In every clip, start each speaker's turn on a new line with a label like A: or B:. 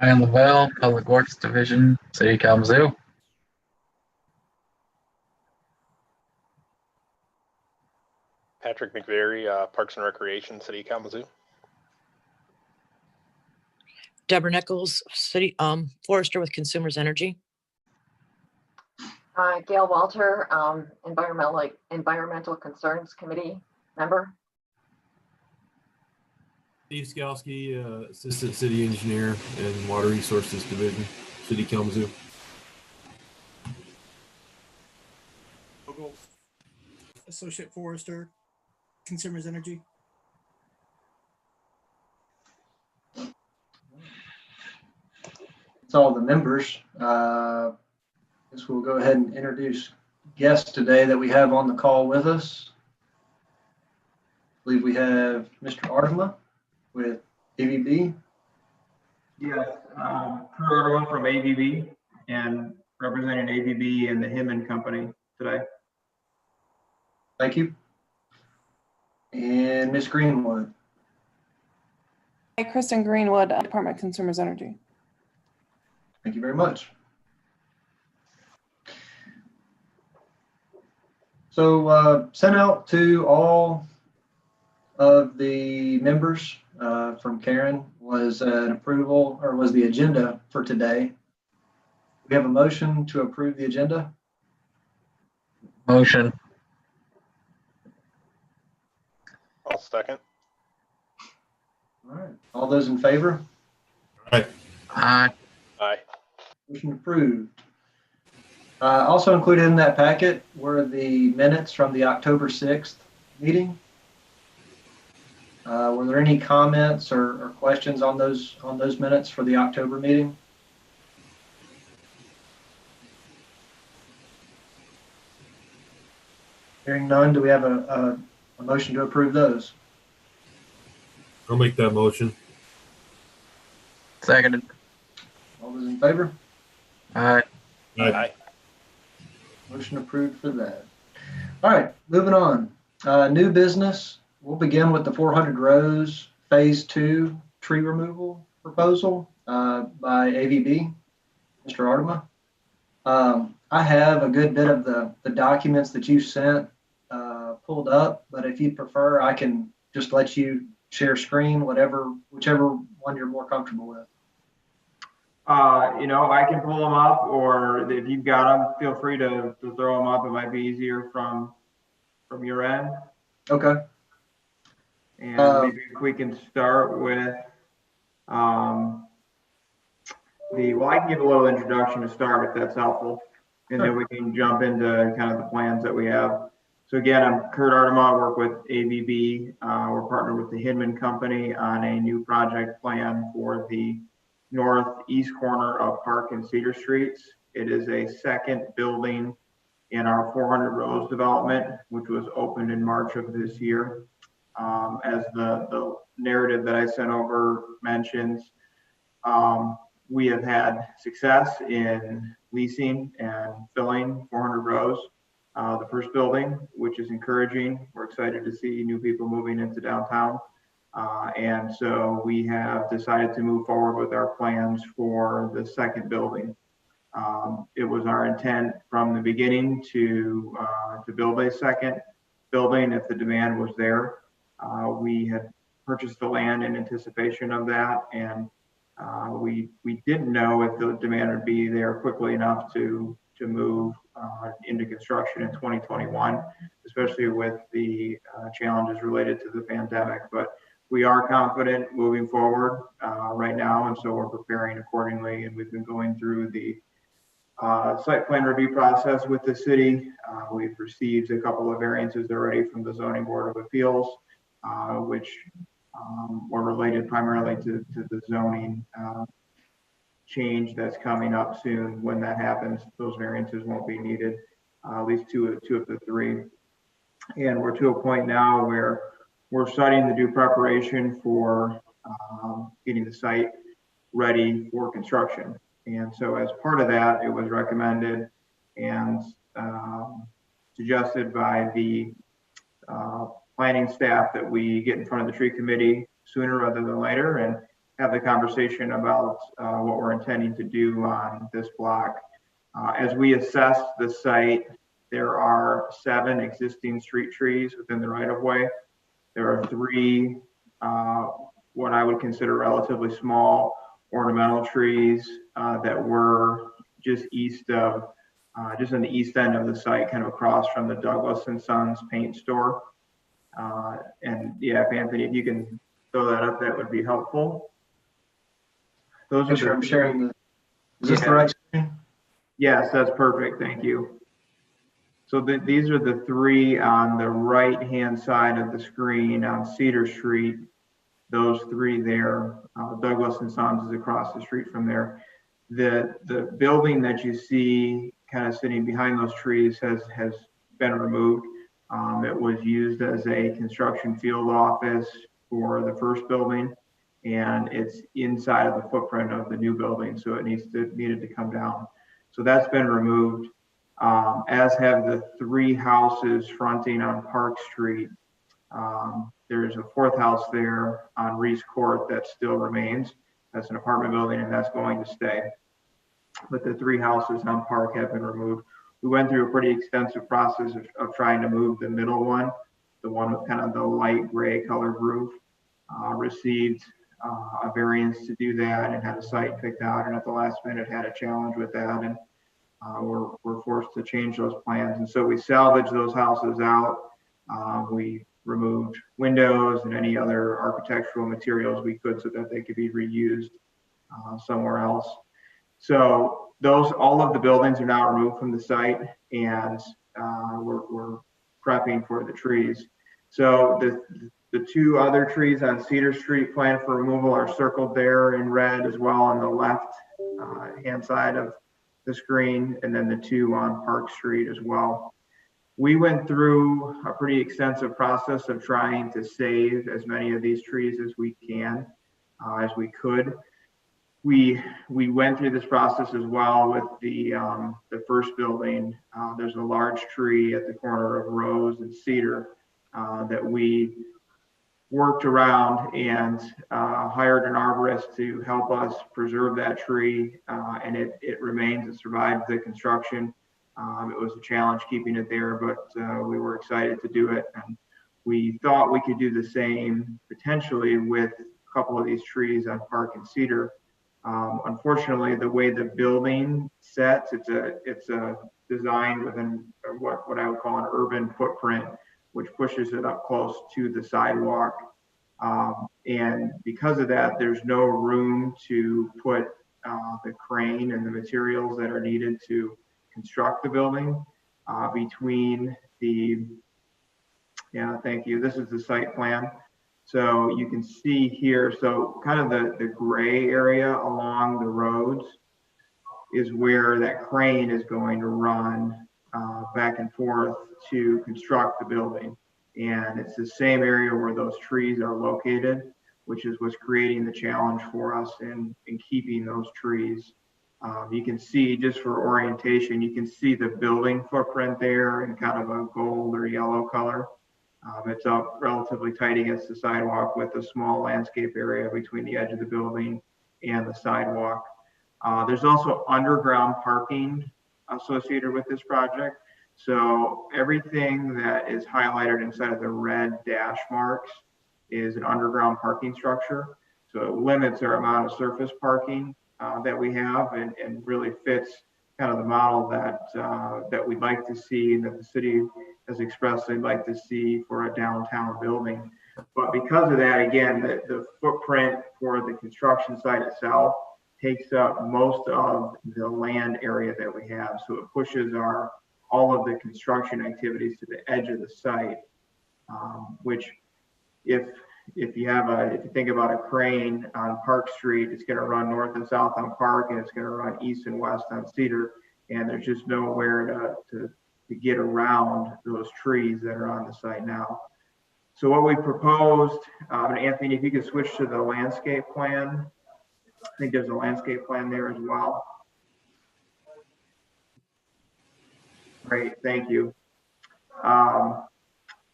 A: Ryan Lavelle, Public Works Division, City of Kalamazoo.
B: Patrick McVeary, Parks and Recreation, City of Kalamazoo.
C: Deborah Nichols, City Forester with Consumers Energy.
D: Gail Walter, Environmental Concerns Committee member.
E: Steve Skalski, Assistant City Engineer and Water Resources Division, City of Kalamazoo.
F: Vogel, Associate Forester, Consumers Energy.
G: It's all the members. Guess we'll go ahead and introduce guests today that we have on the call with us. I believe we have Mr. Artema with AVB.
H: Yes, Kurt Artema from AVB and representing AVB and the Hinman Company today.
G: Thank you. And Ms. Greenwood.
I: Hi, Kristen Greenwood, Department of Consumers Energy.
G: Thank you very much. So sent out to all of the members from Karen was an approval, or was the agenda for today. We have a motion to approve the agenda.
A: Motion.
B: I'll second.
G: All right. All those in favor?
E: Aye.
A: Aye.
B: Aye.
G: Motion approved. Also included in that packet were the minutes from the October 6th meeting. Were there any comments or questions on those minutes for the October meeting? Hearing none, do we have a motion to approve those?
E: I'll make that motion.
A: Seconded.
G: All those in favor?
A: Aye.
B: Aye.
G: Motion approved for that. All right, moving on. New business. We'll begin with the 400 Rose Phase 2 tree removal proposal by AVB. Mr. Artema. I have a good bit of the documents that you sent pulled up, but if you'd prefer, I can just let you share screen, whichever one you're more comfortable with.
H: I can pull them up, or if you've got them, feel free to throw them up. It might be easier from your end.
G: Okay.
H: And maybe if we can start with well, I can give a little introduction to start if that's helpful, and then we can jump into kind of the plans that we have. So again, I'm Kurt Artema. I work with AVB. We're partnered with the Hinman Company on a new project plan for the northeast corner of Park and Cedar Streets. It is a second building in our 400 Rose development, which was opened in March of this year. As the narrative that I sent over mentions, we have had success in leasing and filling 400 Rose, the first building, which is encouraging. We're excited to see new people moving into downtown. And so we have decided to move forward with our plans for the second building. It was our intent from the beginning to build a second building if the demand was there. We had purchased the land in anticipation of that, and we didn't know if the demand would be there quickly enough to move into construction in 2021, especially with the challenges related to the pandemic. But we are confident moving forward right now, and so we're preparing accordingly. And we've been going through the site plan review process with the city. We've received a couple of variances already from the Zoning Board of Appeals, which were related primarily to the zoning change that's coming up soon. When that happens, those variances won't be needed, at least two of the three. And we're to a point now where we're starting to do preparation for getting the site ready for construction. And so as part of that, it was recommended and suggested by the planning staff that we get in front of the tree committee sooner rather than later and have the conversation about what we're intending to do on this block. As we assess the site, there are 7 existing street trees within the right-of-way. There are 3 what I would consider relatively small ornamental trees that were just east of, just on the east end of the site, kind of across from the Douglas and Sons paint store. And yeah, if Anthony, if you can throw that up, that would be helpful. Those are
G: Sure, I'm
H: the
G: sharing the, is this the right screen?
H: Yes, that's perfect. Thank you. So these are the 3 on the right-hand side of the screen on Cedar Street. Those 3 there, Douglas and Sons is across the street from there. The building that you see kind of sitting behind those trees has been removed. It was used as a construction field office for the first building, and it's inside of the footprint of the new building, so it needed to come down. So that's been removed, as have the 3 houses fronting on Park Street. There's a 4th house there on Reese Court that still remains. That's an apartment building, and that's going to stay. But the 3 houses on Park have been removed. We went through a pretty extensive process of trying to move the middle one, the one with kind of the light gray colored roof. Received a variance to do that and had a site picked out, and at the last minute had a challenge with that, and we're forced to change those plans. And so we salvaged those houses out. We removed windows and any other architectural materials we could so that they could be reused somewhere else. So all of the buildings are now removed from the site, and we're prepping for the trees. So the 2 other trees on Cedar Street planned for removal are circled there in red as well on the left hand side of the screen, and then the 2 on Park Street as well. We went through a pretty extensive process of trying to save as many of these trees as we can, as we could. We went through this process as well with the first building. There's a large tree at the corner of Rose and Cedar that we worked around and hired an arborist to help us preserve that tree, and it remains. It survived the construction. It was a challenge keeping it there, but we were excited to do it, and we thought we could do the same potentially with a couple of these trees on Park and Cedar. Unfortunately, the way the building sets, it's a design within what I would call an urban footprint, which pushes it up close to the sidewalk. And because of that, there's no room to put the crane and the materials that are needed to construct the building between the, yeah, thank you. This is the site plan. So you can see here, so kind of the gray area along the roads is where that crane is going to run back and forth to construct the building. And it's the same area where those trees are located, which is what's creating the challenge for us in keeping those trees. You can see, just for orientation, you can see the building footprint there in kind of a gold or yellow color. It's up relatively tight against the sidewalk with a small landscape area between the edge of the building and the sidewalk. There's also underground parking associated with this project. So everything that is highlighted inside of the red dash marks is an underground parking structure. So it limits our amount of surface parking that we have, and really fits kind of the model that we'd like to see, and that the city has expressed they'd like to see for a downtown building. But because of that, again, the footprint for the construction site itself takes up most of the land area that we have. So it pushes all of the construction activities to the edge of the site, which if you think about a crane on Park Street, it's going to run north and south on Park, and it's going to run east and west on Cedar, and there's just nowhere to get around those trees that are on the site now. So what we proposed, and Anthony, if you could switch to the landscape plan. I think there's a landscape plan there as well. Great, thank you.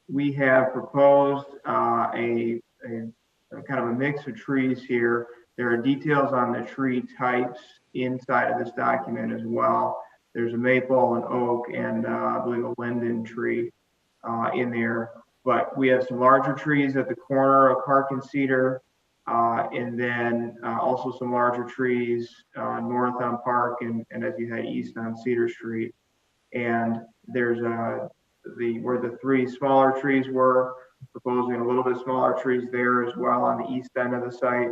H: We have proposed a kind of a mix of trees here There are details on the tree types inside of this document as well. There's a maple, an oak, and I believe a linden tree in there. But we have some larger trees at the corner of Park and Cedar, and then also some larger trees north on Park and as you head east on Cedar Street. And there's where the 3 smaller trees were, proposing a little bit smaller trees there as well on the east end of the site.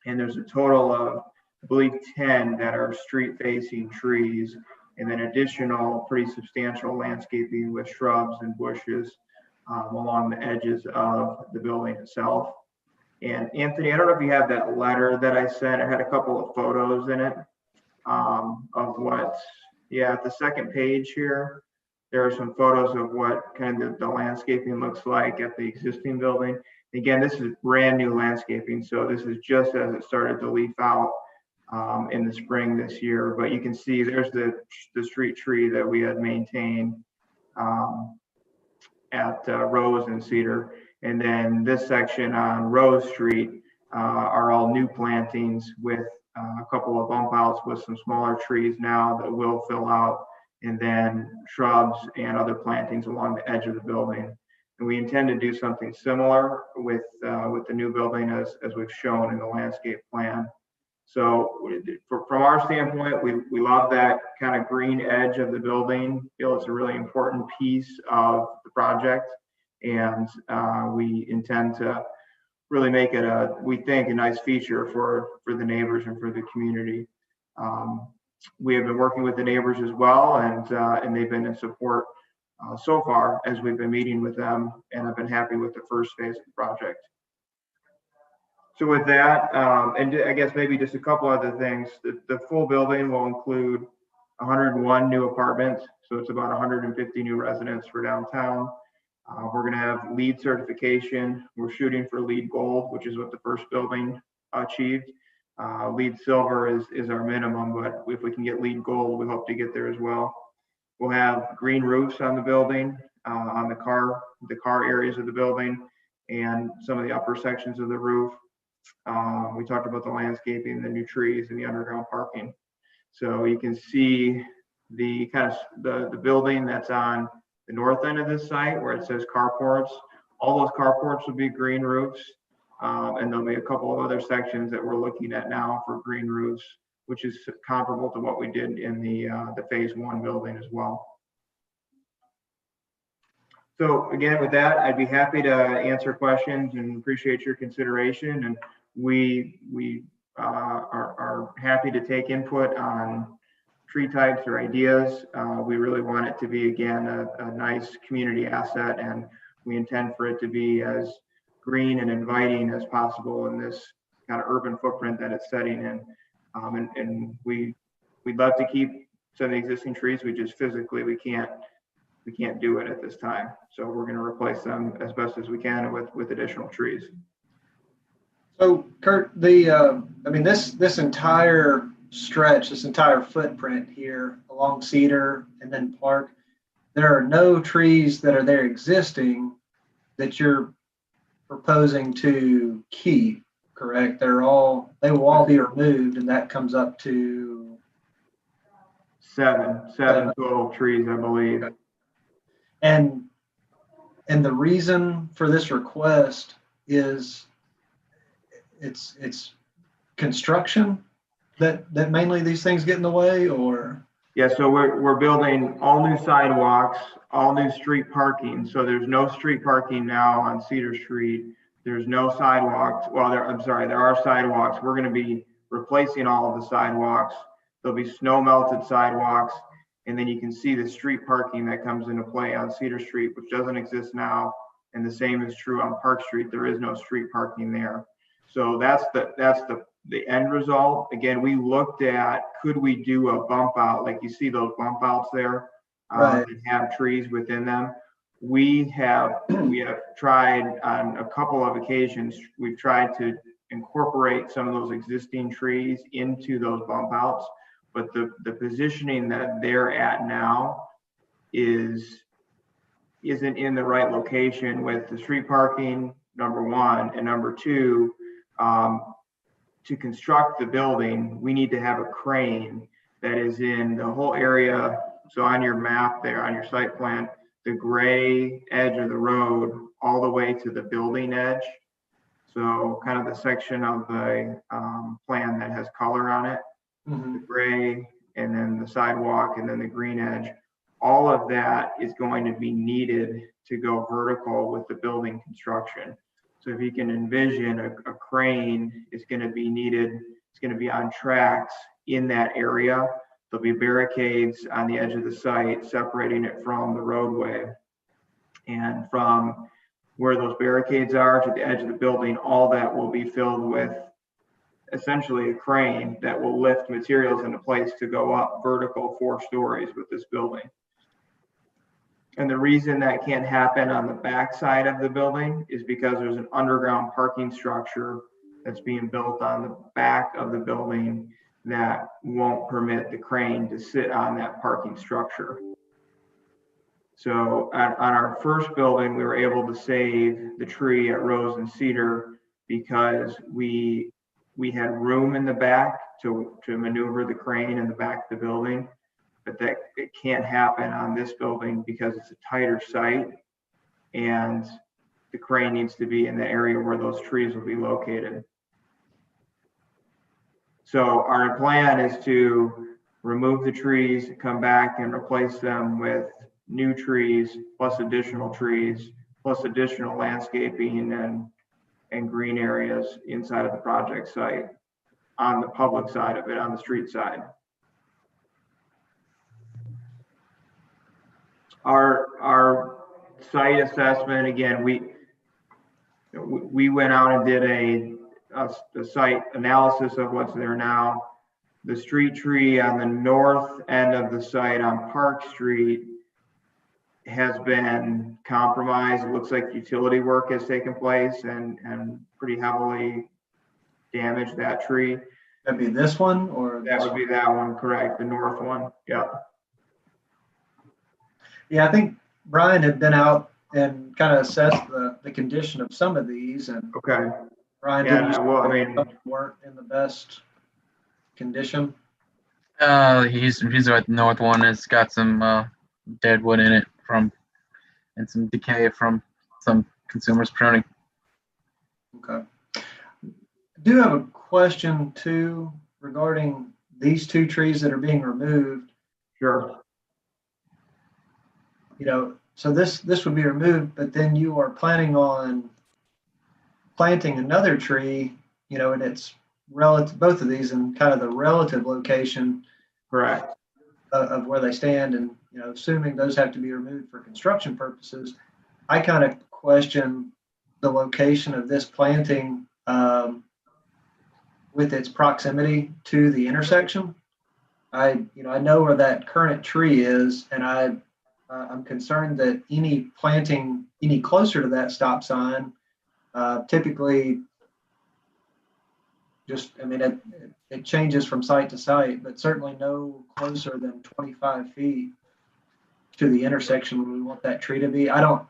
H: And there's a total of, I believe, 10 that are street facing trees, and then additional pretty substantial landscaping with shrubs and bushes along the edges of the building itself. And Anthony, I don't know if you have that letter that I sent. It had a couple of photos in it of what, at the second page here, there are some photos of what kind of the landscaping looks like at the existing building. Again, this is brand new landscaping, so this is just as it started to leaf out in the spring this year. But you can see there's the street tree that we had maintained at Rose and Cedar. And then this section on Rose Street are all new plantings with a couple of bump outs with some smaller trees now that will fill out, and then shrubs and other plantings along the edge of the building. And we intend to do something similar with the new building as we've shown in the landscape plan. So from our standpoint, we love that kind of green edge of the building. Feel it's a really important piece of the project. And we intend to really make it we think, a nice feature for the neighbors and for the community. We have been working with the neighbors as well, and they've been in support so far as we've been meeting with them, and I've been happy with the first phase of the project. So with that, and I guess maybe just a couple other things, the full building will include 101 new apartments. So it's about 150 new residents for downtown. We're going to have LEED certification. We're shooting for LEED Gold, which is what the first building achieved. LEED Silver is our minimum, but if we can get LEED Gold, we hope to get there as well. We'll have green roofs on the building, on the car areas of the building, and some of the upper sections of the roof. We talked about the landscaping, the new trees, and the underground parking. So you can see the kind of the building that's on the north end of this site where it says carports. All those carports will be green roofs, and there'll be a couple of other sections that we're looking at now for green roofs, which is comparable to what we did in the phase 1 building as well. So again, with that, I'd be happy to answer questions and appreciate your consideration. And we are happy to take input on tree types or ideas. We really want it to be, again, a nice community asset, and we intend for it to be as green and inviting as possible in this kind of urban footprint that it's setting in. And we'd love to keep some of the existing trees. We just physically, we can't do it at this time. So we're going to replace them as best as we can with additional trees.
G: So Kurt, this entire stretch, this entire footprint here along Cedar and then Park, there are no trees that are there existing that you're proposing to keep, correct? They will all be removed, and that comes up to
H: seven total trees, I believe.
G: And the reason for this request is it's construction that mainly these things get in the way, or?
H: Yeah, so we're building all new sidewalks, all new street parking. So there's no street parking now on Cedar Street. There's no sidewalks. Well, there are sidewalks. We're going to be replacing all of the sidewalks. There'll be snow melted sidewalks. And then you can see the street parking that comes into play on Cedar Street, which doesn't exist now. And the same is true on Park Street. There is no street parking there. So that's the end result. Again, we looked at, could we do a bump out, like you see those bump outs there,
G: right,
H: that have trees within them. We have tried on a couple of occasions, we've tried to incorporate some of those existing trees into those bump outs, but the positioning that they're at now isn't in the right location with the street parking, number one, and number two, to construct the building, we need to have a crane that is in the whole area. So on your map there, on your site plan, the gray edge of the road all the way to the building edge. So kind of the section of the plan that has color on it, the gray, and then the sidewalk, and then the green edge. All of that is going to be needed to go vertical with the building construction. So if you can envision a crane is going to be needed, it's going to be on tracks in that area. There'll be barricades on the edge of the site separating it from the roadway. And from where those barricades are to the edge of the building, all that will be filled with essentially a crane that will lift materials into place to go up vertical 4 stories with this building. And the reason that can't happen on the back side of the building is because there's an underground parking structure that's being built on the back of the building that won't permit the crane to sit on that parking structure. So on our first building, we were able to save the tree at Rose and Cedar because we had room in the back to maneuver the crane in the back of the building. But that it can't happen on this building because it's a tighter site and the crane needs to be in the area where those trees will be located. So our plan is to remove the trees, come back and replace them with new trees, plus additional landscaping and green areas inside of the project site on the public side of it, on the street side. Our site assessment, again, we went out and did a site analysis of what's there now. The street tree on the north end of the site on Park Street has been compromised. It looks like utility work has taken place and pretty heavily damaged that tree.
G: That'd be this one, or
H: that would be that one, correct? The north one, yeah.
G: Yeah, I think Brian had been out and kind of assessed the condition of some of these, and
H: okay.
G: Brian,
H: Yeah,
G: did you
H: well, I mean,
G: weren't in the best condition?
A: He's at the north one. It's got some dead wood in it and some decay from some consumers pruning.
G: Okay. I do have a question too regarding these 2 trees that are being removed.
H: Sure.
G: You know, so this would be removed, but then you are planning on planting another tree, you know, and it's relative, both of these in kind of the relative location,
H: correct,
G: of where they stand, and you know, assuming those have to be removed for construction purposes, I kind of question the location of this planting with its proximity to the intersection. I know where that current tree is, and I'm concerned that any planting any closer to that stop sign, typically just, I mean, it changes from site to site, but certainly no closer than 25 feet to the intersection where we want that tree to be. I don't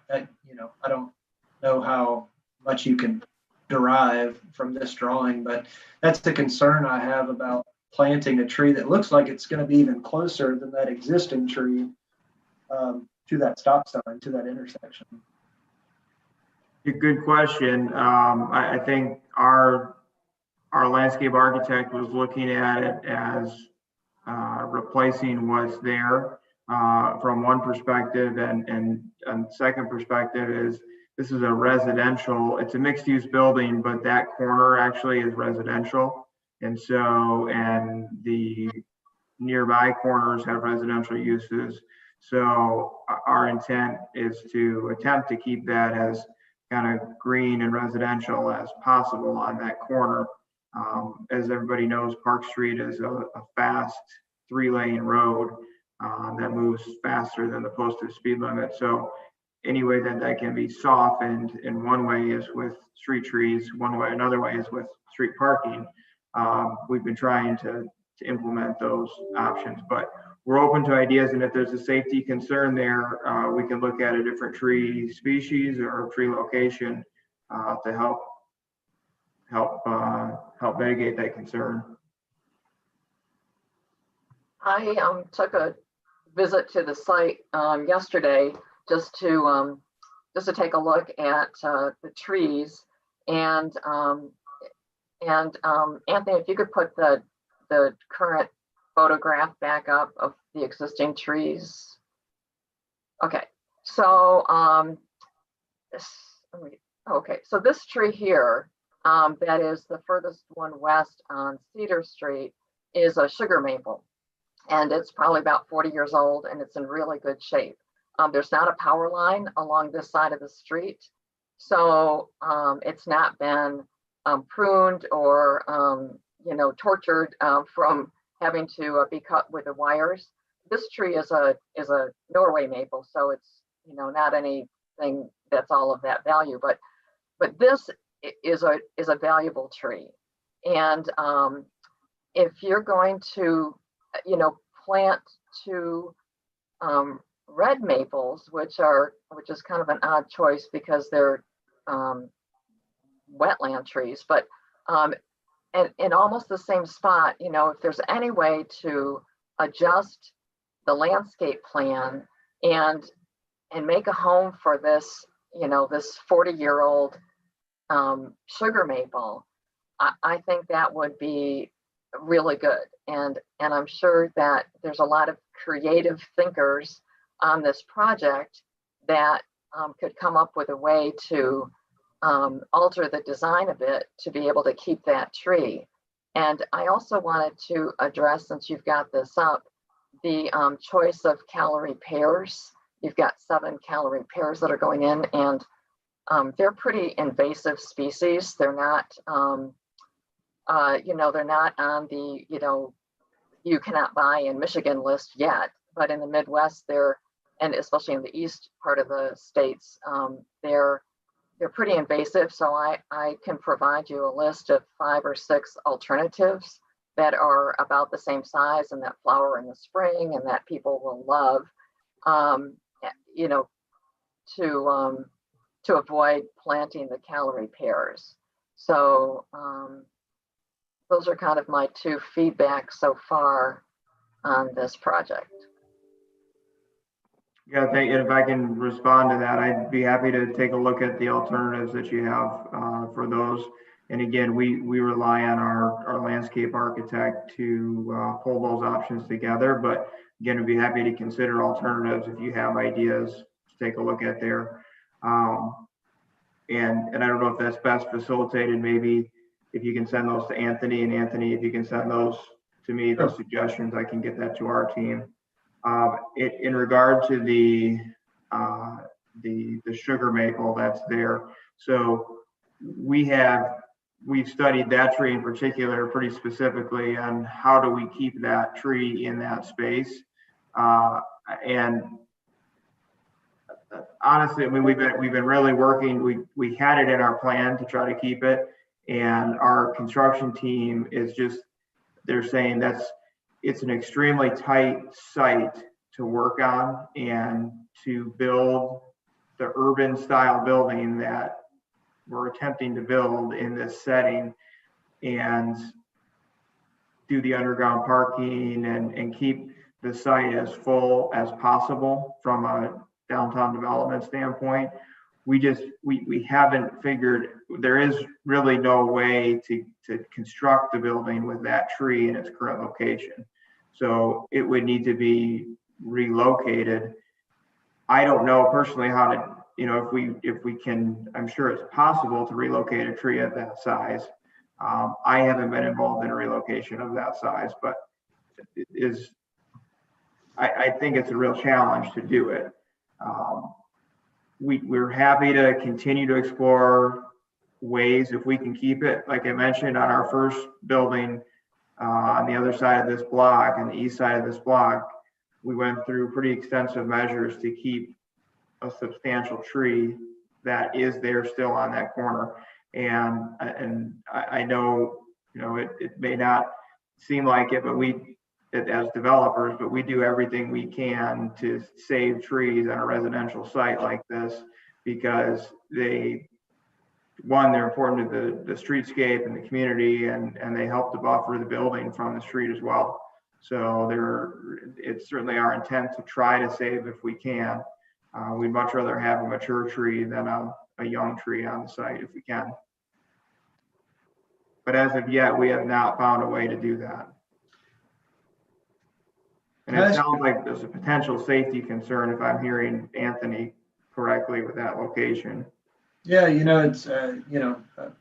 G: know how much you can derive from this drawing, but that's the concern I have about planting a tree that looks like it's going to be even closer than that existing tree to that stop sign, to that intersection.
H: A good question. I think our landscape architect was looking at it as replacing what's there from one perspective, and second perspective is this is a residential, it's a mixed use building, but that corner actually is residential. And so, and the nearby corners have residential uses. So our intent is to attempt to keep that as kind of green and residential as possible on that corner. As everybody knows, Park Street is a fast 3-lane road that moves faster than the posted speed limit. So any way that can be softened in one way is with street trees, another way is with street parking. We've been trying to implement those options, but we're open to ideas. And if there's a safety concern there, we can look at a different tree species or tree location to help help mitigate that concern.
D: I took a visit to the site yesterday just to take a look at the trees and Anthony, if you could put the current photograph back up of the existing trees. Okay, so so this tree here, that is the furthest one west on Cedar Street, is a sugar maple, and it's probably about 40 years old, and it's in really good shape. There's not a power line along this side of the street, so it's not been pruned or tortured from having to be cut with the wires. This tree is a Norway maple, so it's not anything that's all of that value, but this is a valuable tree. And if you're going to plant two red maples, which is kind of an odd choice because they're wetland trees, but in almost the same spot, if there's any way to adjust the landscape plan and make a home for this, this 40-year-old sugar maple, I think that would be really good. And I'm sure that there's a lot of creative thinkers on this project that could come up with a way to alter the design a bit to be able to keep that tree. And I also wanted to address, since you've got this up, the choice of calorie pears. You've got 7 calorie pears that are going in, and they're pretty invasive species. They're not, they're not on the, you cannot buy in Michigan list yet, but in the Midwest, and especially in the east part of the states, they're pretty invasive. So I can provide you a list of 5 or 6 alternatives that are about the same size and that flower in the spring and that people will love, to avoid planting the calorie pears. So those are kind of my 2 feedback so far on this project.
H: Yeah, thank you. If I can respond to that, I'd be happy to take a look at the alternatives that you have for those. And again, we rely on our landscape architect to pull those options together. But again, we'd be happy to consider alternatives if you have ideas to take a look at there. And I don't know if that's best facilitated. Maybe if you can send those to Anthony, and Anthony, if you can send those to me, those suggestions, I can get that to our team. In regard to the sugar maple that's there, so we've studied that tree in particular pretty specifically on how do we keep that tree in that space. And honestly, I mean, we've been really working. We had it in our plan to try to keep it, and our construction team is they're saying it's an extremely tight site to work on and to build the urban style building that we're attempting to build in this setting, and do the underground parking and keep the site as full as possible from a downtown development standpoint. We haven't figured, there is really no way to construct the building with that tree in its current location. So it would need to be relocated. I don't know personally how to, if we can, I'm sure it's possible to relocate a tree of that size. I haven't been involved in a relocation of that size, but I think it's a real challenge to do it. We're happy to continue to explore ways if we can keep it. Like I mentioned, on our first building on the other side of this block, on the east side of this block, we went through pretty extensive measures to keep a substantial tree that is there still on that corner. And I know, it may not seem like it, but as developers, but we do everything we can to save trees on a residential site like this, because one, they're important to the streetscape and the community, and they help to buffer the building from the street as well. So it's certainly our intent to try to save if we can. We'd much rather have a mature tree than a young tree on the site if we can. But as of yet, we have not found a way to do that. And it sounds like there's a potential safety concern if I'm hearing Anthony correctly with that location.
G: Yeah, it's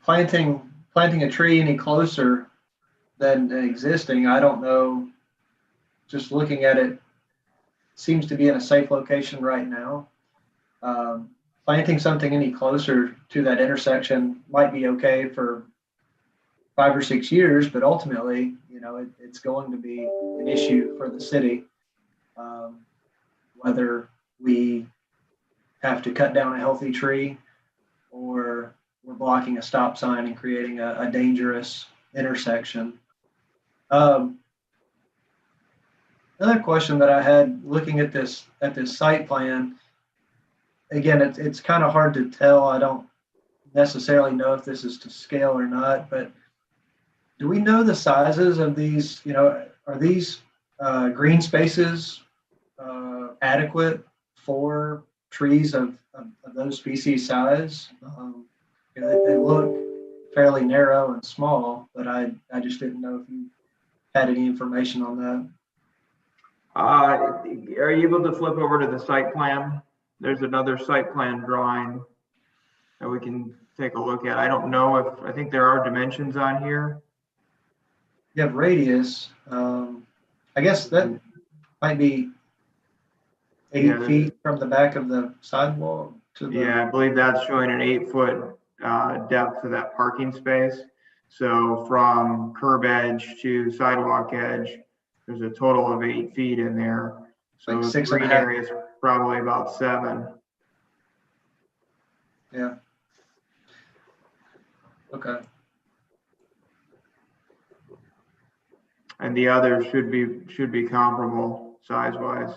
G: planting a tree any closer than existing, I don't know. Just looking at it, seems to be in a safe location right now. Planting something any closer to that intersection might be okay for 5 or 6 years, but ultimately, it's going to be an issue for the city. Whether we have to cut down a healthy tree or we're blocking a stop sign and creating a dangerous intersection. Another question that I had looking at this site plan, again, it's kind of hard to tell. I don't necessarily know if this is to scale or not, but do we know the sizes of these? Are these green spaces adequate for trees of those species size? They look fairly narrow and small, but I just didn't know if you had any information on that.
H: Are you able to flip over to the site plan? There's another site plan drawing that we can take a look at. I don't know I think there are dimensions on here.
G: You have radius. I guess that might be 8 feet from the back of the sidewalk to the.
H: Yeah, I believe that's showing an 8-foot depth to that parking space. So from curb edge to sidewalk edge, there's a total of 8 feet in there. So
G: Like 6.5.
H: the green area is probably about 7.
G: Yeah. Okay.
H: And the others should be comparable size-wise.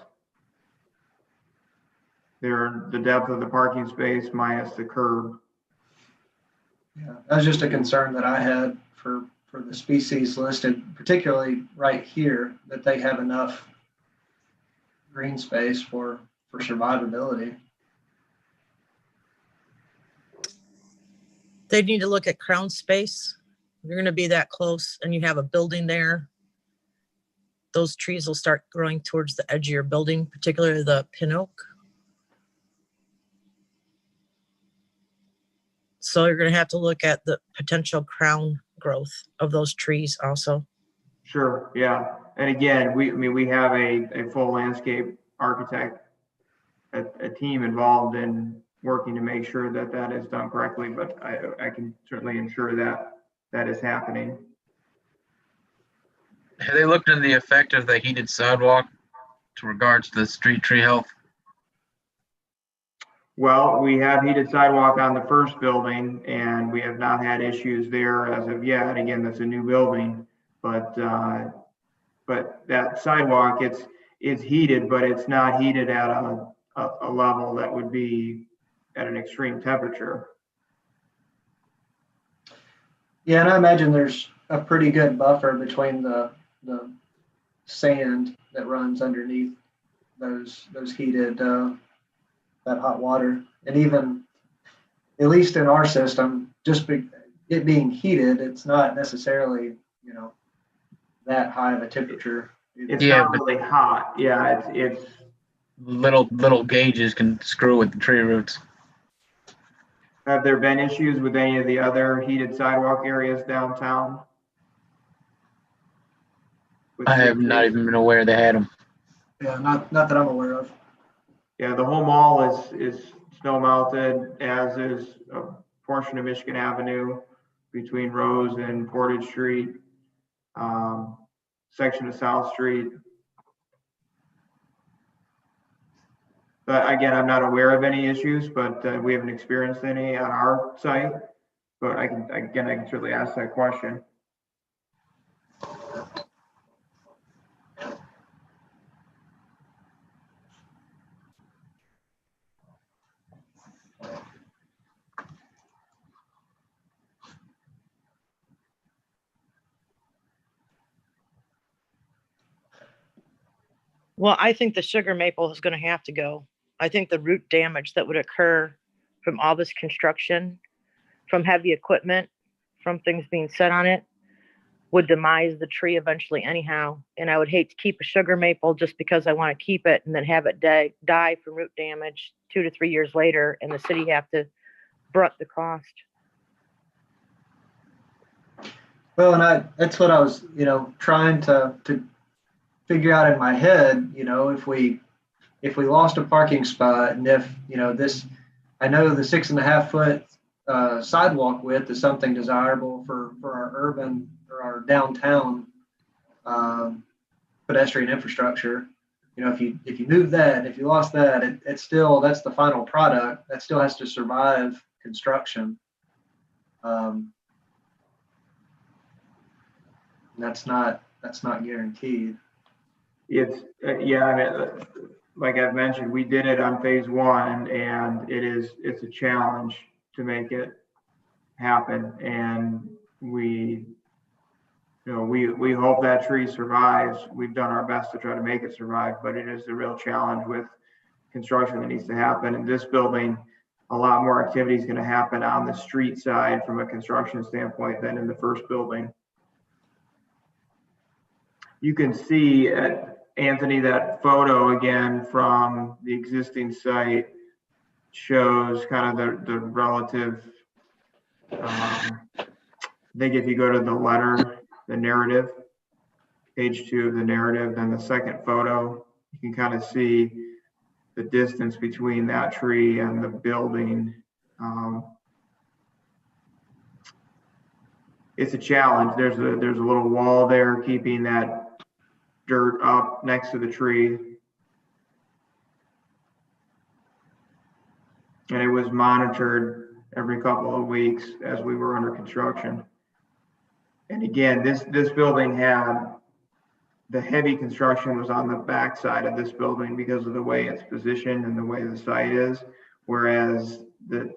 H: They're the depth of the parking space minus the curb.
G: Yeah, that was just a concern that I had for the species listed, particularly right here, that they have enough green space for survivability.
C: They need to look at crown space. If you're going to be that close and you have a building there, those trees will start growing towards the edge of your building, particularly the pin oak. So you're going to have to look at the potential crown growth of those trees also.
H: Sure, yeah. And again, we have a full landscape architect, a team involved in working to make sure that is done correctly, but I can certainly ensure that is happening.
A: Have they looked into the effect of the heated sidewalk to regards to the street tree health?
H: Well, we have heated sidewalk on the first building, and we have not had issues there as of yet. Again, that's a new building, but that sidewalk, it's heated, but it's not heated at a level that would be at an extreme temperature.
G: Yeah, and I imagine there's a pretty good buffer between the sand that runs underneath those heated that hot water, and even at least in our system, it being heated, it's not necessarily that high of a temperature.
H: It's not really hot. Yeah, it's
A: little gauges can screw with the tree roots.
H: Have there been issues with any of the other heated sidewalk areas downtown?
A: I have not even been aware they had them.
G: Yeah, not that I'm aware of.
H: Yeah, the whole mall is snow melted, as is a portion of Michigan Avenue between Rose and Portage Street, section of South Street. But again, I'm not aware of any issues, but we haven't experienced any on our site. But I can certainly ask that question.
C: Well, I think the sugar maple is going to have to go. I think the root damage that would occur from all this construction, from heavy equipment, from things being set on it, would demise the tree eventually anyhow. And I would hate to keep a sugar maple just because I want to keep it and then have it die from root damage 2 to 3 years later, and the city have to brunt the cost.
G: Well, and that's what I was, trying to figure out in my head, if we lost a parking spot and if, I know the 6.5 foot sidewalk width is something desirable for our urban or our downtown pedestrian infrastructure. If you move that, if you lost that, it's still, that's the final product that still has to survive construction. That's not guaranteed.
H: It's, yeah, I mean, like I've mentioned, we did it on phase 1 and it's a challenge to make it happen. And we hope that tree survives. We've done our best to try to make it survive, but it is a real challenge with construction that needs to happen. In this building, a lot more activity is going to happen on the street side from a construction standpoint than in the first building. You can see, Anthony, that photo again from the existing site shows kind of the relative, I think if you go to the letter, the narrative, page 2 of the narrative, then the second photo, you can kind of see the distance between that tree and the building. It's a challenge. There's a little wall there keeping that dirt up next to the tree. And it was monitored every couple of weeks as we were under construction. And again, this building had, the heavy construction was on the back side of this building because of the way it's positioned and the way the site is, whereas the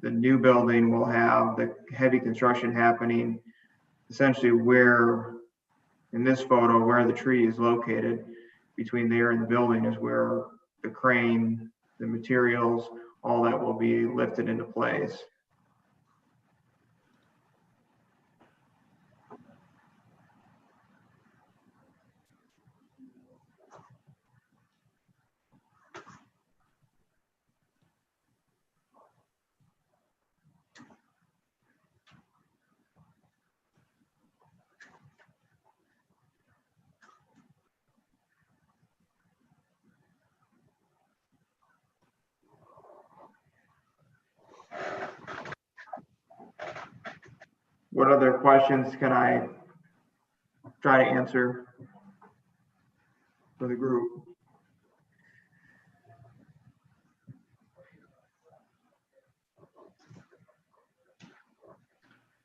H: new building will have the heavy construction happening essentially where, in this photo, where the tree is located between there and the building is where the crane, the materials, all that will be lifted into place. What other questions can I try to answer for the group?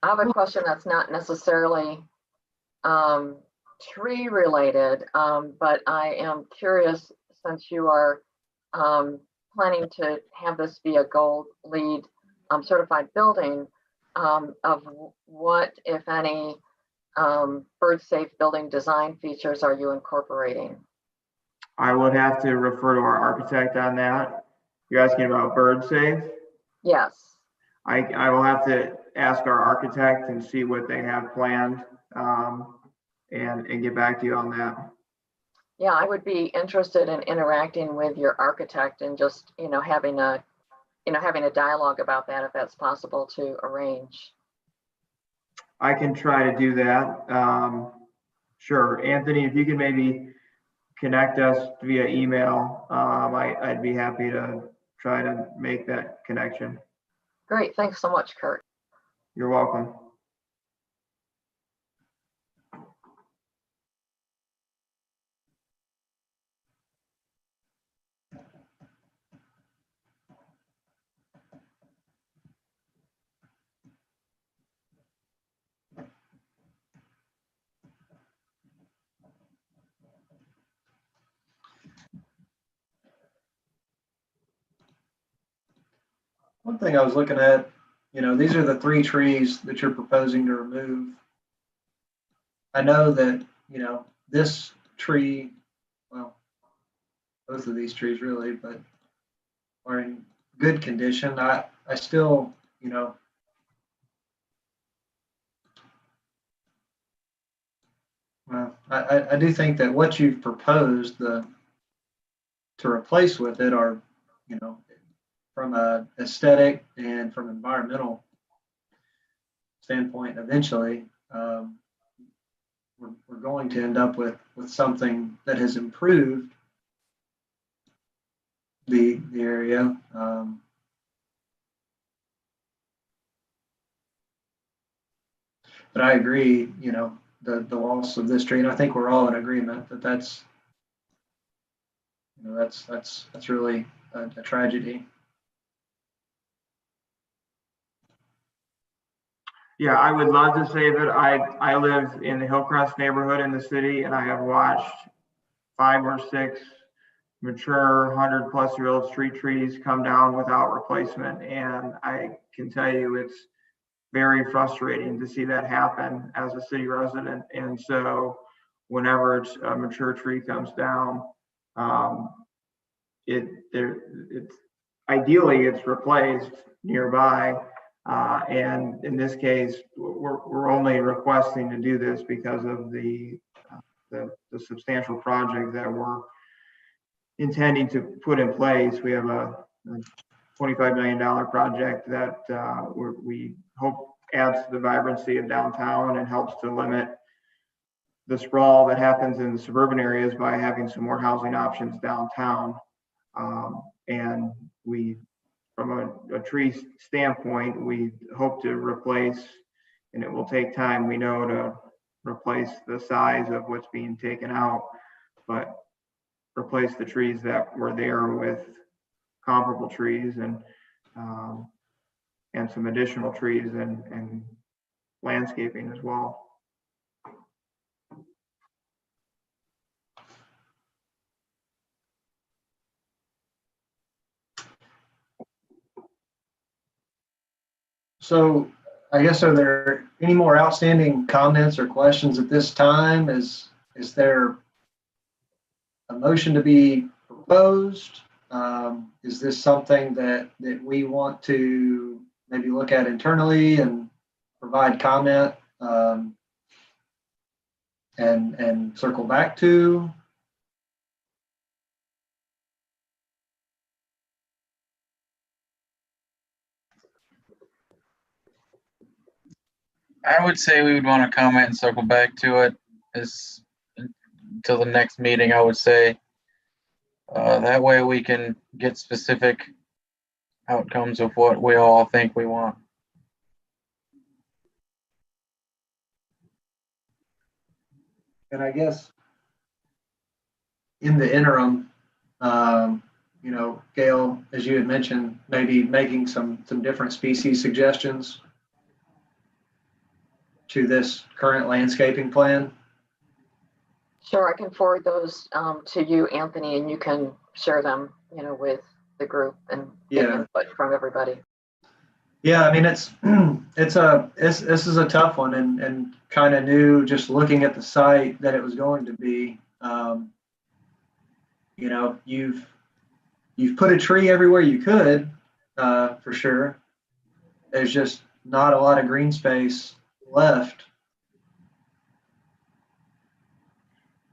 D: I have a question that's not necessarily tree related, but I am curious, since you are planning to have this be a gold LEED certified building, of what, if any, bird safe building design features are you incorporating?
H: I would have to refer to our architect on that. You're asking about bird safe?
D: Yes.
H: I will have to ask our architect and see what they have planned, and get back to you on that.
D: Yeah, I would be interested in interacting with your architect and just, having a dialogue about that, if that's possible to arrange.
H: I can try to do that. Sure. Anthony, if you can maybe connect us via email, I'd be happy to try to make that connection.
D: Great. Thanks so much, Kurt.
H: You're welcome.
G: One thing I was looking at, these are the 3 trees that you're proposing to remove. I know that, this tree, well, both of these trees really, but are in good condition. I still, you know, well, I do think that what you've proposed to replace with it are, you know, from a aesthetic and from environmental standpoint, eventually, we're going to end up with something that has improved the area. But I agree, you know, the loss of this tree, and I think we're all in agreement that that's, you know, that's really a tragedy.
H: Yeah, I would love to say that I live in the Hillcrest neighborhood in the city, and I have watched 5 or 6 mature 100-plus-year-old street trees come down without replacement. And I can tell you it's very frustrating to see that happen as a city resident. And so whenever a mature tree comes down, ideally it's replaced nearby. And in this case, we're only requesting to do this because of the substantial project that we're intending to put in place. We have a $25 million project that we hope adds to the vibrancy of downtown and helps to limit the sprawl that happens in the suburban areas by having some more housing options downtown. And we, from a tree standpoint, we hope to replace, and it will take time, we know, to replace the size of what's being taken out, but replace the trees that were there with comparable trees and some additional trees and landscaping as well.
G: So I guess, are there any more outstanding comments or questions at this time? Is there a motion to be proposed? Is this something that we want to maybe look at internally and provide comment and circle back to?
A: I would say we would want to comment and circle back to it until the next meeting, I would say. That way we can get specific outcomes of what we all think we want.
G: And I guess in the interim, you know, Gail, as you had mentioned, maybe making some different species suggestions to this current landscaping plan.
D: Sure, I can forward those to you, Anthony, and you can share them, you know, with the group and get input from everybody.
G: Yeah, I mean, this is a tough one, and kind of knew just looking at the site that it was going to be. You know, you've put a tree everywhere you could, for sure. There's just not a lot of green space left.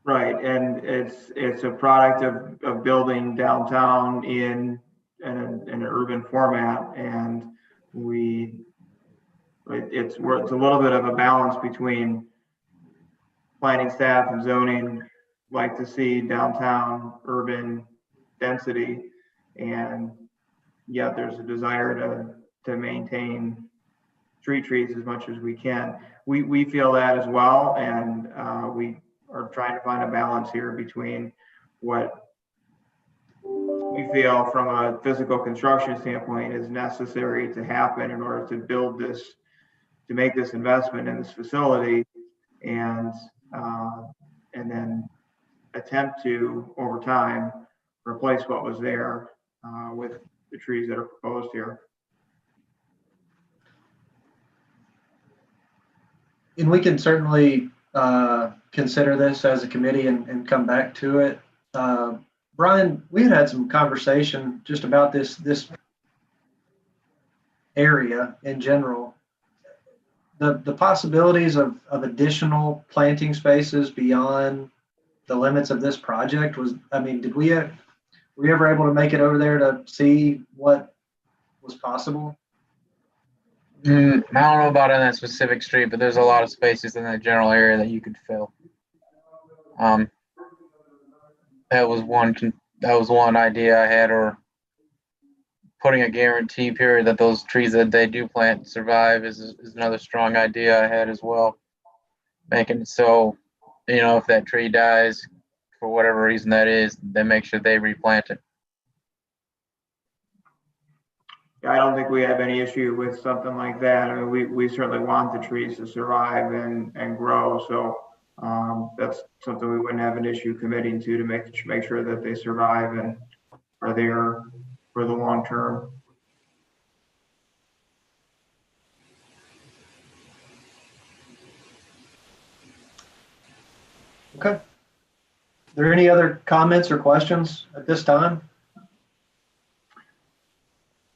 H: Right, and it's a product of building downtown in an urban format, and it's a little bit of a balance between planning staff and zoning like to see downtown urban density, and yet there's a desire to maintain street trees as much as we can. We feel that as well, and we are trying to find a balance here between what we feel from a physical construction standpoint is necessary to happen in order to build this, to make this investment in this facility, and then attempt to, over time, replace what was there with the trees that are proposed here.
G: And we can certainly consider this as a committee and come back to it. Brian, we had some conversation just about this area in general. The possibilities of additional planting spaces beyond the limits of this project was, I mean, were you ever able to make it over there to see what was possible?
A: I don't know about in that specific street, but there's a lot of spaces in that general area that you could fill. That was one idea I had, or putting a guarantee period that those trees that they do plant survive is another strong idea I had as well. Making it so, if that tree dies for whatever reason that is, then make sure they replant it.
H: I don't think we have any issue with something like that. I mean, we certainly want the trees to survive and grow. So that's something we wouldn't have an issue committing to make sure that they survive and are there for the long term.
G: Okay. Are there any other comments or questions at this time?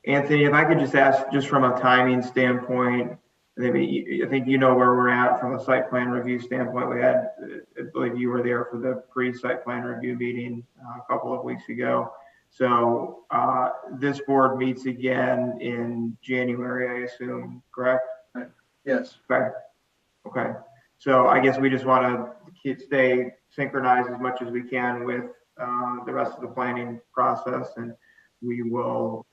H: Anthony, if I could just ask, just from a timing standpoint, I think you know where we're at from a site plan review standpoint. We had, I believe you were there for the pre-site plan review meeting a couple of weeks ago. So this board meets again in January, I assume, correct?
G: Yes.
H: Okay. Okay. So I guess we just want to stay synchronized as much as we can with the rest of the planning process, and we will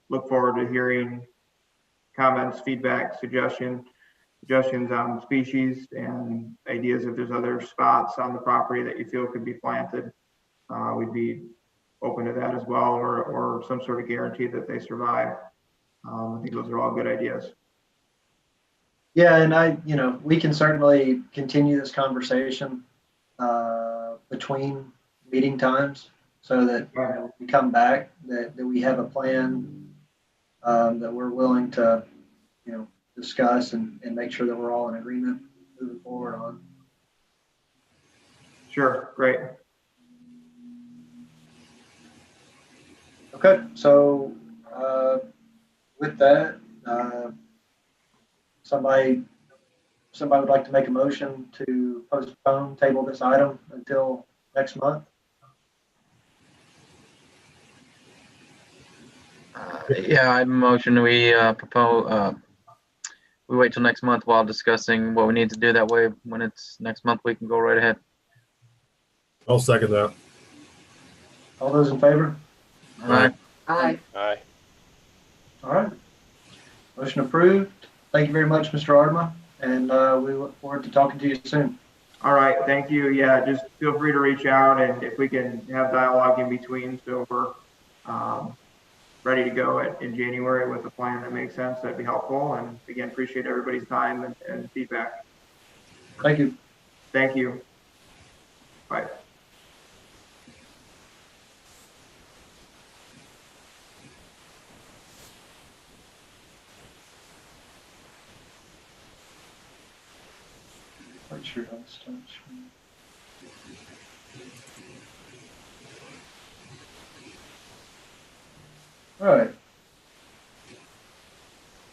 H: look forward to hearing comments, feedback, suggestions on species and ideas if there's other spots on the property that you feel could be planted. We'd be open to that as well, or some sort of guarantee that they survive. I think those are all good ideas.
G: Yeah, and we can certainly continue this conversation between meeting times so that when we come back, that we have a plan that we're willing to, discuss and make sure that we're all in agreement moving forward on.
H: Sure, great.
G: Okay, so with that, somebody would like to make a motion to postpone, table this item until next month?
A: Yeah, I motion we propose. We wait till next month while discussing what we need to do. That way, when it's next month, we can go right ahead.
E: I'll second that.
G: All those in favor?
A: All right.
D: Aye.
B: Aye.
G: All right. Motion approved. Thank you very much, Mr. Ardma, and we look forward to talking to you soon.
H: All right, thank you. Yeah, just feel free to reach out, and if we can have dialogue in between, so we're ready to go in January with a plan that makes sense, that'd be helpful. And again, appreciate everybody's time and feedback.
G: Thank you.
H: Thank you. Bye.
G: Quite sure how to start. All right.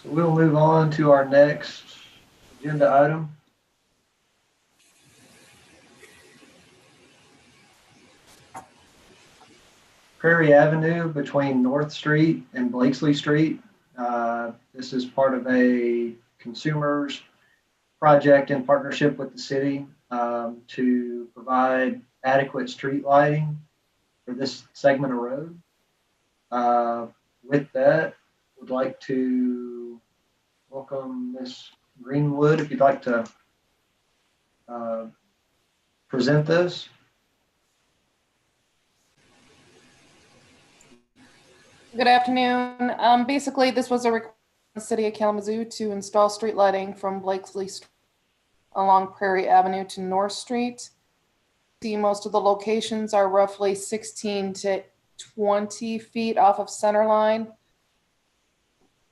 G: So we'll move on to our next agenda item. Prairie Avenue between North Street and Blakesley Street. This is part of a consumers project in partnership with the city to provide adequate street lighting for this segment of road. With that, would like to welcome Ms. Greenwood, if you'd like to present this.
I: Good afternoon. Basically, this was a request from the city of Kalamazoo to install street lighting from Blakesley Street along Prairie Avenue to North Street. See, most of the locations are roughly 16 to 20 feet off of center line.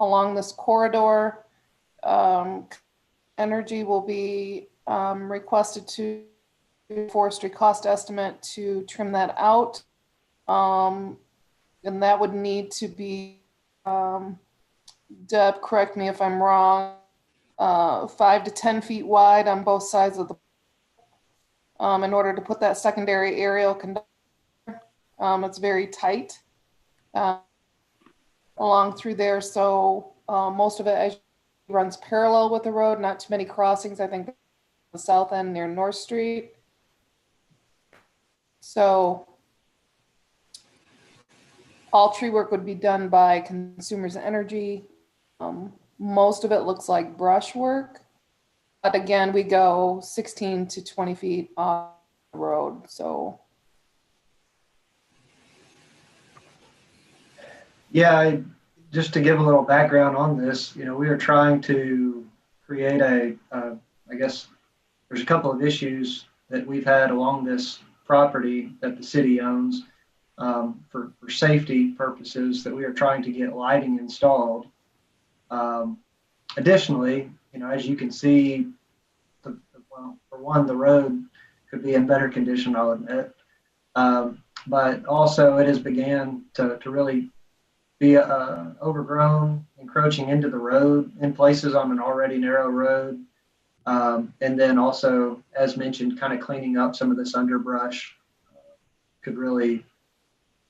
I: Along this corridor, energy will be requested to forestry cost estimate to trim that out. And that would need to be, Deb, correct me if I'm wrong, 5 to 10 feet wide on both sides of the, in order to put that secondary aerial conductor. It's very tight along through there. So most of it runs parallel with the road, not too many crossings. I think the south end near North Street. So all tree work would be done by Consumers Energy. Most of it looks like brush work. But again, we go 16 to 20 feet off the road, so.
G: Yeah, just to give a little background on this, we are trying to create I guess there's a couple of issues that we've had along this property that the city owns for safety purposes that we are trying to get lighting installed. Additionally, as you can see, well, for one, the road could be in better condition, I'll admit. But also it has began to really be overgrown, encroaching into the road in places on an already narrow road. And then also, as mentioned, kind of cleaning up some of this underbrush could really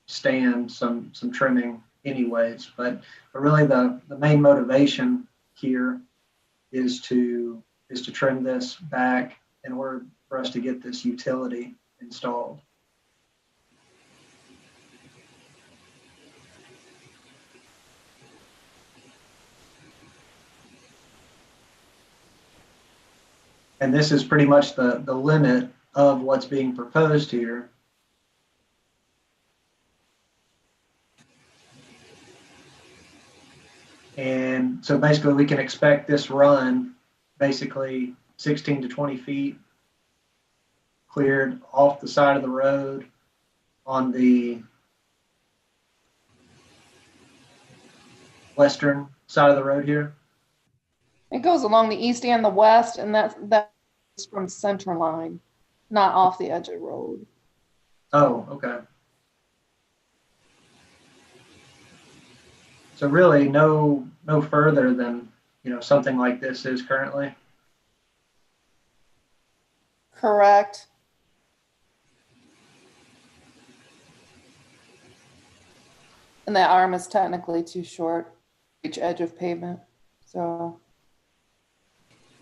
G: stand some trimming anyways. But really the main motivation here is to trim this back in order for us to get this utility installed. And this is pretty much the limit of what's being proposed here. And so basically we can expect this run basically 16 to 20 feet cleared off the side of the road on the western side of the road here.
I: It goes along the east and the west, and that's from center line, not off the edge of the road.
G: Oh, okay. So really no further than, something like this is currently.
I: Correct. And that arm is technically too short, each edge of pavement, so.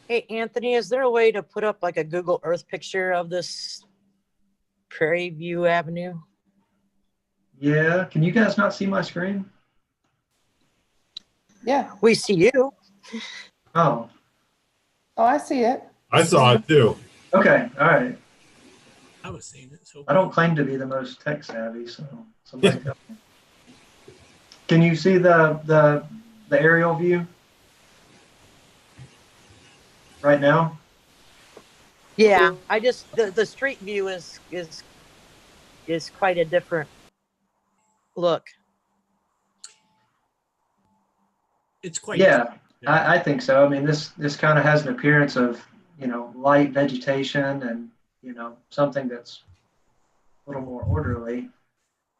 C: Hey, Anthony, is there a way to put up like a Google Earth picture of this Prairie View Avenue?
G: Yeah, can you guys not see my screen?
I: Yeah.
C: We see you.
G: Oh,
I: Oh, I see it.
E: I saw it too.
G: okay, all right.
F: I was seeing it. So
G: I don't claim to be the most tech savvy, so somebody help me. Can you see the aerial view right now?
C: Yeah, I just the street view is quite a different look.
F: it's quite.
G: Yeah, I think so. I mean, this kind of has an appearance of, light vegetation and, something that's a little more orderly.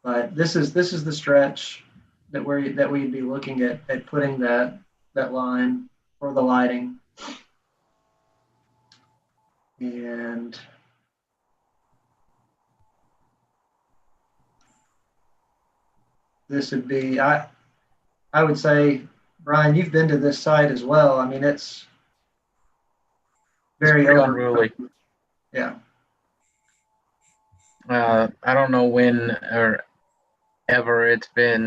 G: But this is the stretch that we'd be looking at putting that line for the lighting. And this would be, I would say, Brian, you've been to this site as well. I mean, it's very
A: Unruly.
G: Yeah.
A: I don't know when or ever it's been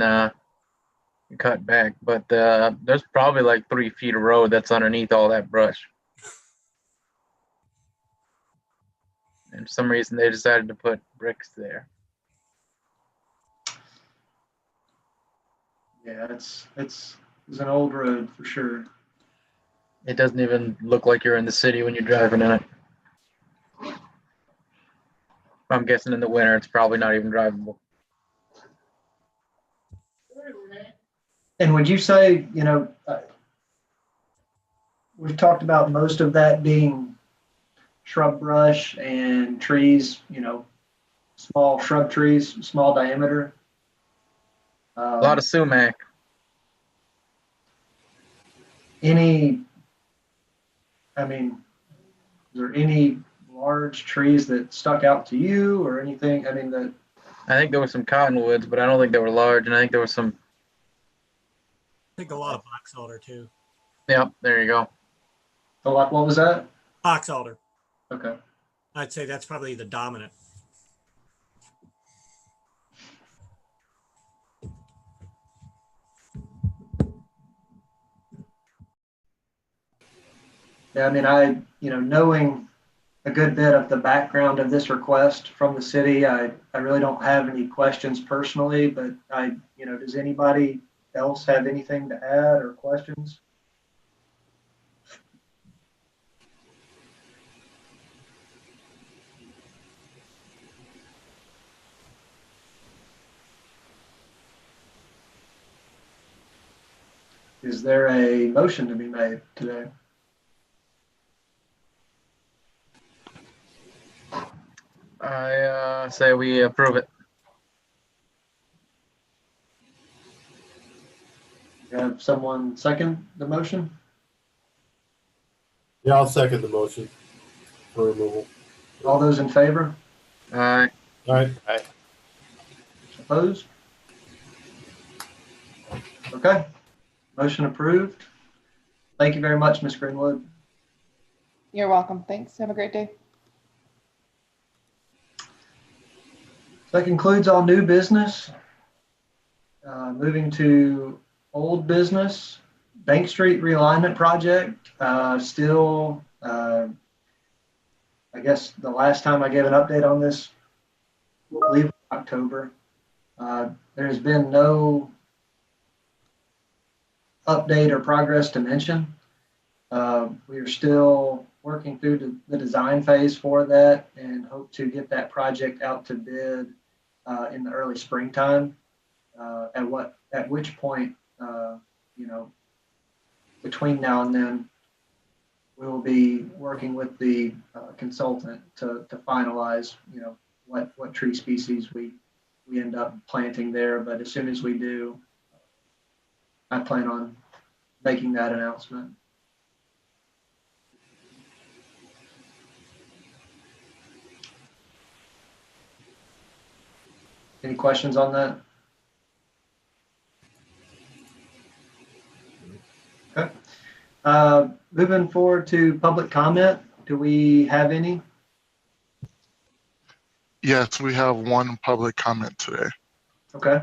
A: cut back, but there's probably like 3 feet of road that's underneath all that brush. And for some reason they decided to put bricks there.
G: Yeah, it's an old road for sure.
A: It doesn't even look like you're in the city when you're driving in it. I'm guessing in the winter it's probably not even drivable.
G: And would you say, we've talked about most of that being shrub brush and trees, small shrub trees, small diameter.
A: A lot of sumac.
G: Any, I mean, is there any large trees that stuck out to you or anything? I mean, that,
A: I think there were some cottonwoods, but I don't think they were large. And I think there was some.
F: I think a lot of box elder too.
A: Yep, there you go.
G: oh, what was that?
F: Box elder.
G: Okay.
F: I'd say that's probably the dominant.
G: Yeah, I mean, knowing a good bit of the background of this request from the city, I really don't have any questions personally, but does anybody else have anything to add or questions? Is there a motion to be made today?
A: I say we approve it.
G: Have someone second the motion?
E: Yeah, I'll second the motion for removal.
G: All those in favor?
A: Aye.
E: All right.
G: Opposed? Okay, motion approved. Thank you very much, Ms. Greenwood.
I: You're welcome. Thanks. Have a great day.
G: That concludes all new business. Moving to old business, Bank Street Realignment Project. Still, I guess the last time I gave an update on this, I believe it was October. There has been no update or progress to mention. We are still working through the design phase for that and hope to get that project out to bid in the early springtime. At which point, between now and then, we will be working with the consultant to finalize, what tree species we end up planting there. But as soon as we do, I plan on making that announcement. Any questions on that? Okay. Moving forward to public comment. Do we have any?
J: Yes, we have one public comment today.
G: Okay.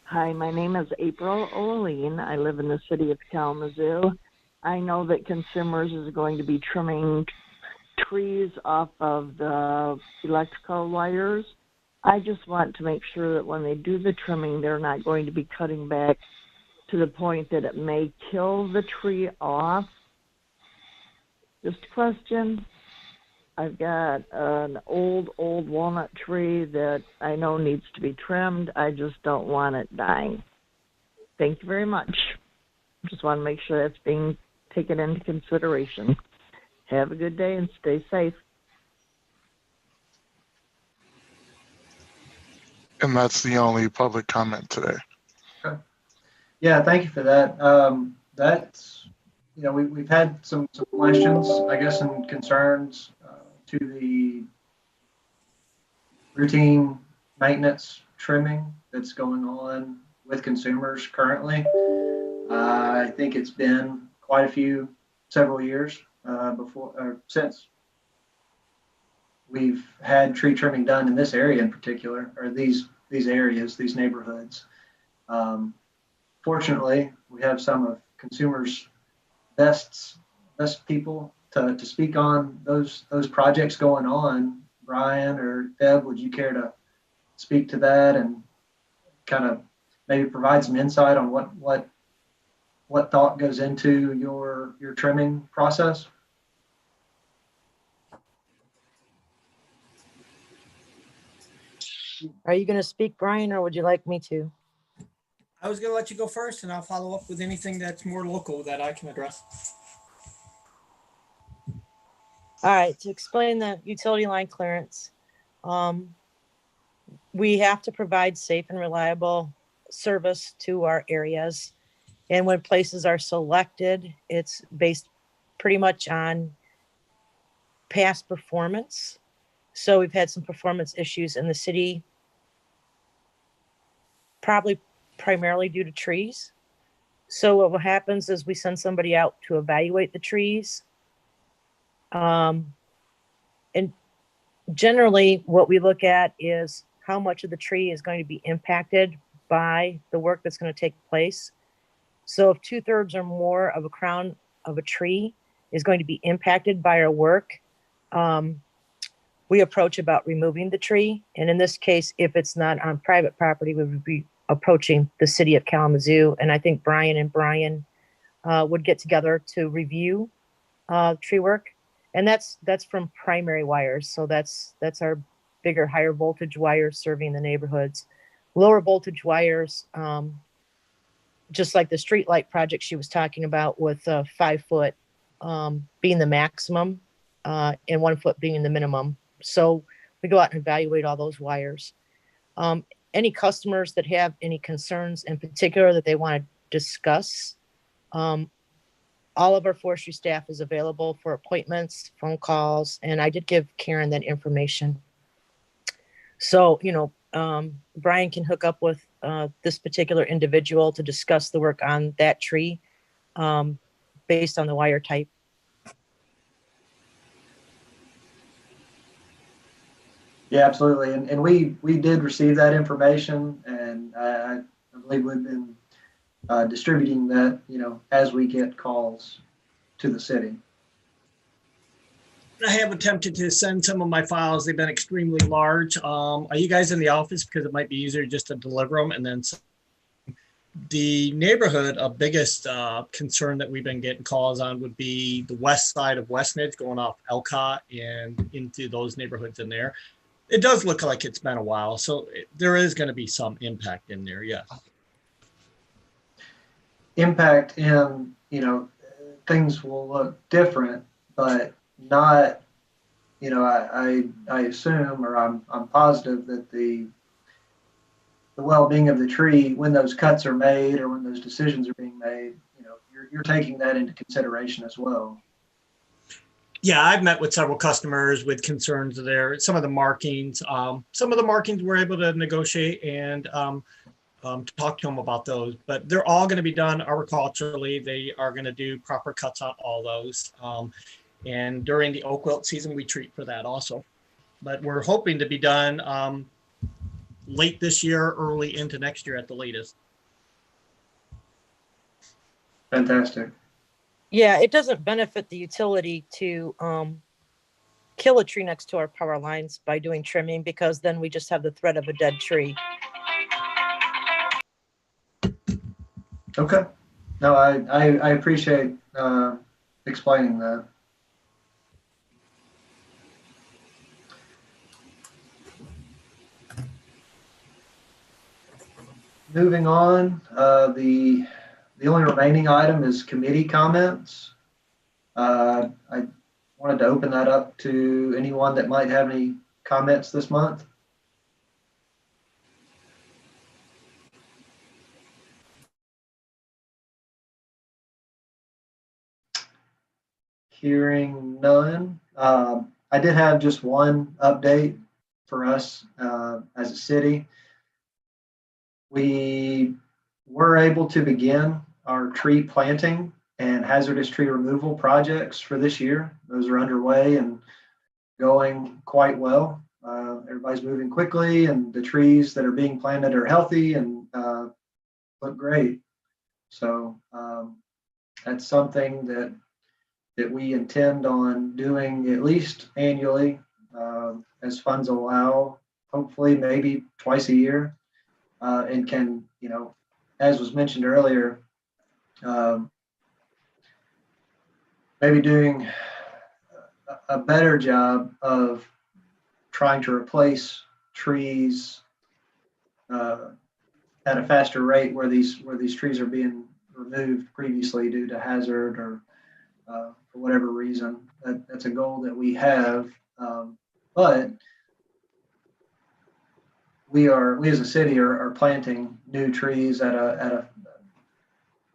K: Hi, my name is April Oline. I live in the city of Kalamazoo. I know that Consumers is going to be trimming trees off of the electrical wires. I just want to make sure that when they do the trimming, they're not going to be cutting back to the point that it may kill the tree off. Just a question. I've got an old walnut tree that I know needs to be trimmed. I just don't want it dying. Thank you very much. Just want to make sure that's being taken into consideration. Have a good day and stay safe.
J: And that's the only public comment today.
G: Okay. Yeah, thank you for that. That's, we've had some questions, I guess, and concerns to the routine maintenance trimming that's going on with Consumers currently. I think it's been quite several years since we've had tree trimming done in this area in particular, or these areas, these neighborhoods. Fortunately, we have some of Consumers' best people to speak on those projects going on. Brian or Deb, would you care to speak to that and kind of maybe provide some insight on what thought goes into your trimming process?
C: Are you going to speak, Brian, or would you like me to?
F: I was going to let you go first, and I'll follow up with anything that's more local that I can address.
C: All right, to explain the utility line clearance, we have to provide safe and reliable service to our areas. And when places are selected, it's based pretty much on past performance. So we've had some performance issues in the city, probably primarily due to trees. So what happens is we send somebody out to evaluate the trees. And generally what we look at is how much of the tree is going to be impacted by the work that's going to take place. So if 2/3 or more of a crown of a tree is going to be impacted by our work, we approach about removing the tree. And in this case, if it's not on private property, we would be approaching the city of Kalamazoo. And I think Brian and Brian would get together to review tree work. And that's from primary wires. So that's our bigger, higher voltage wires serving the neighborhoods. Lower voltage wires, just like the street light project she was talking about, with 5 foot being the maximum and 1 foot being the minimum. So we go out and evaluate all those wires. Any customers that have any concerns in particular that they want to discuss, all of our forestry staff is available for appointments, phone calls, and I did give Karen that information. So, Brian can hook up with this particular individual to discuss the work on that tree based on the wire type.
G: Yeah, absolutely. And we did receive that information, and I believe we've been distributing that, as we get calls to the city.
F: I have attempted to send some of my files. They've been extremely large. Are you guys in the office? Because it might be easier just to deliver them. And then the neighborhood, a biggest concern that we've been getting calls on would be the west side of Westnedge, going off Elcott and into those neighborhoods in there. It does look like it's been a while. So there is going to be some impact in there, yes.
G: Impact in, things will look different, but not, I assume, or I'm positive that the well-being of the tree, when those cuts are made or when those decisions are being made, you're taking that into consideration as well.
F: Yeah, I've met with several customers with concerns there. Some of the markings we're able to negotiate and talk to them about those, but they're all going to be done arboriculturally. They are going to do proper cuts on all those. And during the oak wilt season, we treat for that also. But we're hoping to be done late this year, early into next year at the latest.
G: Fantastic.
C: Yeah, it doesn't benefit the utility to kill a tree next to our power lines by doing trimming, because then we just have the threat of a dead tree.
G: Okay. No, I appreciate explaining that. Moving on, the only remaining item is committee comments. I wanted to open that up to anyone that might have any comments this month. Hearing none. I did have just one update for us as a city. We were able to begin our tree planting and hazardous tree removal projects for this year. Those are underway and going quite well. Everybody's moving quickly, and the trees that are being planted are healthy and look great. So that's something that we intend on doing at least annually as funds allow, hopefully maybe twice a year, and can, as was mentioned earlier, maybe doing a better job of trying to replace trees at a faster rate where these trees are being removed previously due to hazard or for whatever reason. That's a goal that we have, but we as a city are planting new trees at a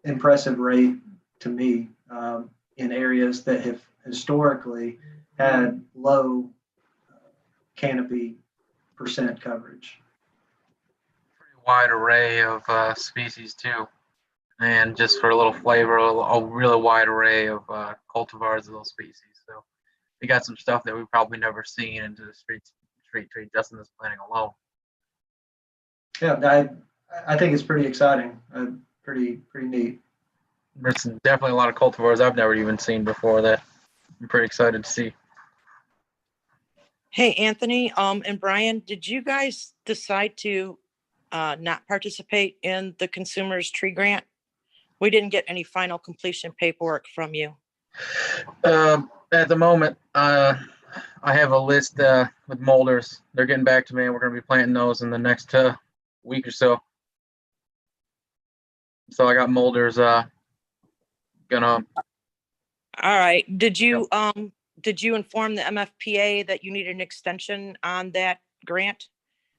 G: impressive rate to me, in areas that have historically had low canopy percent coverage.
A: Pretty wide array of species too. And just for a little flavor, a really wide array of cultivars of those species. So we got some stuff that we've probably never seen into the street tree just in this planting alone.
G: Yeah, I think it's pretty exciting, pretty neat.
A: There's definitely a lot of cultivars I've never even seen before that I'm pretty excited to see.
C: Hey, Anthony, and Brian, did you guys decide to not participate in the consumer's tree grant? We didn't get any final completion paperwork from you.
A: At the moment, I have a list with molders. They're getting back to me, and we're going to be planting those in the next week or so. So I got molders gonna.
C: All right. Did you inform the MFPA that you needed an extension on that grant?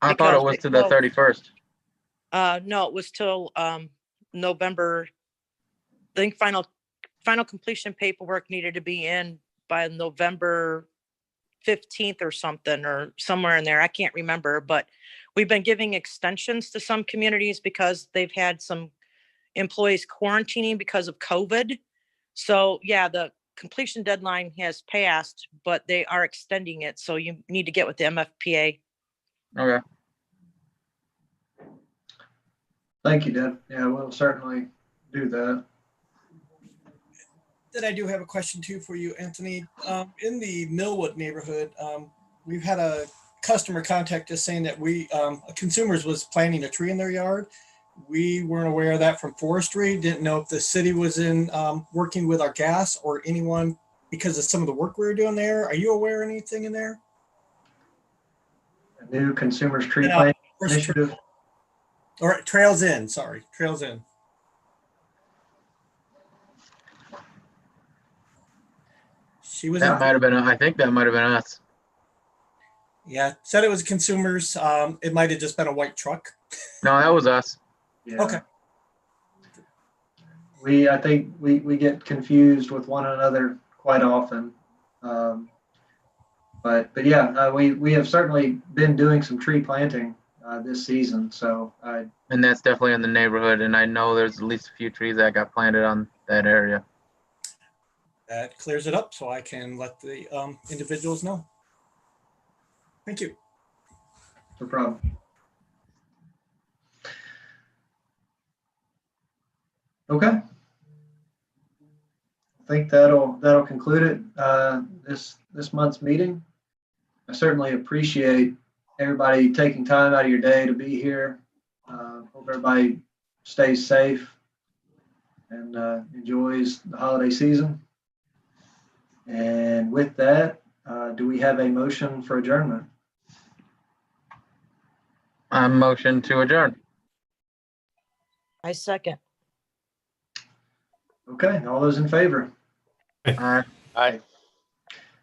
A: I thought it was to the 31st.
C: No, it was till November. I think final completion paperwork needed to be in by November 15th or something, or somewhere in there. I can't remember, but we've been giving extensions to some communities because they've had some employees quarantining because of COVID. So yeah, the completion deadline has passed, but they are extending it. So you need to get with the MFPA.
A: Okay.
G: Thank you, Deb. Yeah, we'll certainly do that.
L: Then I do have a question too for you, Anthony. In the Millwood neighborhood, we've had a customer contact us saying that consumers was planting a tree in their yard. We weren't aware of that from forestry. Didn't know if the city was in working with our gas or anyone because of some of the work we were doing there. Are you aware of anything in there?
G: A new consumers tree planting initiative.
L: Or Trails In, sorry, Trails In. She was.
A: That might have been. I think that might have been us.
L: Yeah, said it was consumers. It might have just been a white truck.
A: No, that was us.
G: Yeah.
L: Okay.
G: I think we get confused with one another quite often. But yeah, we have certainly been doing some tree planting this season. So
A: and that's definitely in the neighborhood. And I know there's at least a few trees that got planted on that area.
L: That clears it up so I can let the individuals know. Thank you.
G: No problem. Okay. I think that'll conclude it, this month's meeting. I certainly appreciate everybody taking time out of your day to be here. Hope everybody stays safe and enjoys the holiday season. And with that, do we have a motion for adjournment?
A: I motion to adjourn.
C: I second.
G: Okay, all those in favor?
A: All right.
B: Aye.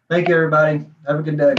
G: Thank you, everybody. Have a good day.